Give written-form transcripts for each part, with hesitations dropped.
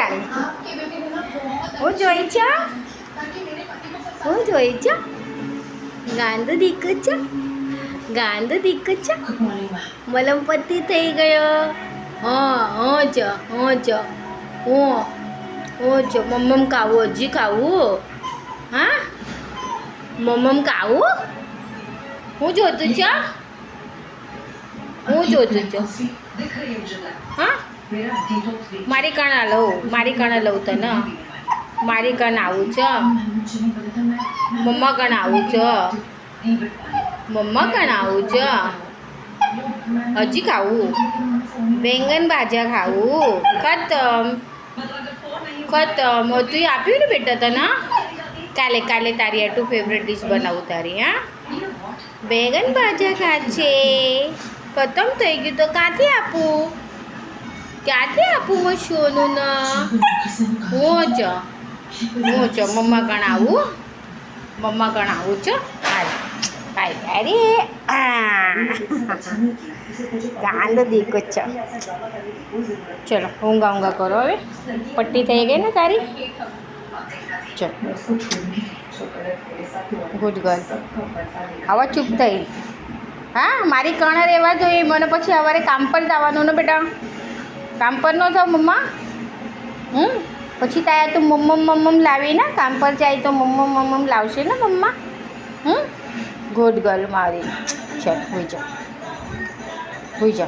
ગાંદ હું જોઈ છે હું જોઈ છે ગાંધ દીક છે ગાંધ દીક છે મલમપતિ થઈ ગયો હા જ મમ્મમ ખાવું હજી ખાવું હા મમ્મમ ખાવું હું જોતું છે હું જોતું છું હા મારી કણ લઉં તને મારી કણ આવું છે મમ્મા કણ આવું છે મમ્મા કણ આવું છે હજી ખાવું બેંગન ભાજા ખાવું ખતમ તું આપ્યું ને બેટા તને કાલે તારી આટલું ફેવરેટ ડીશ બનાવું તારી હા બેંગન ભાજા ખાશે ખતમ થઈ ગયું તો ક્યાંથી આપું હું સોનું ના હું જ મમ્મા કણ આવું છો હાલ અરે ગાંધ દીકો છે ચલો ઊંઘા કરો હવે પટ્ટી થઈ ગઈ ને તારી ચલો ગુડ ગર્લ હવે ચૂપ થઈ હા મારી કણ રહેવા જોઈએ મને પછી સવારે કામ પર જવાનું ને બેટા કામ પર ન થાવ મમ્મા પછી તાયા તું મમ્મમ લાવી ને કામ પર જાય તો મમ્મમ લાવશે ને મમ્મા ગુડ ગર્લ મારી ચાલ હોઈ જા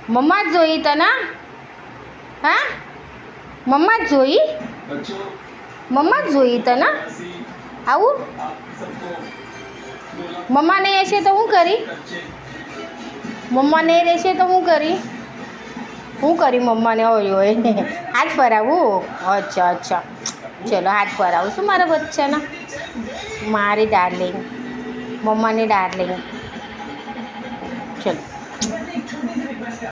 મમ્મા જ જોઈ તને હા મમ્મા જ જોઈ તને આવું મમ્મા નહીં હશે તો હું કરી મમ્મા નહીં રહેશે તો હું કરી મમ્માને હોય હાથ ફરાવું અચ્છા ચલો હાથ ફરાવું શું મારા બચ્ચાના મારી ડાર્લિંગ મમ્માની ડાર્લિંગ ચલો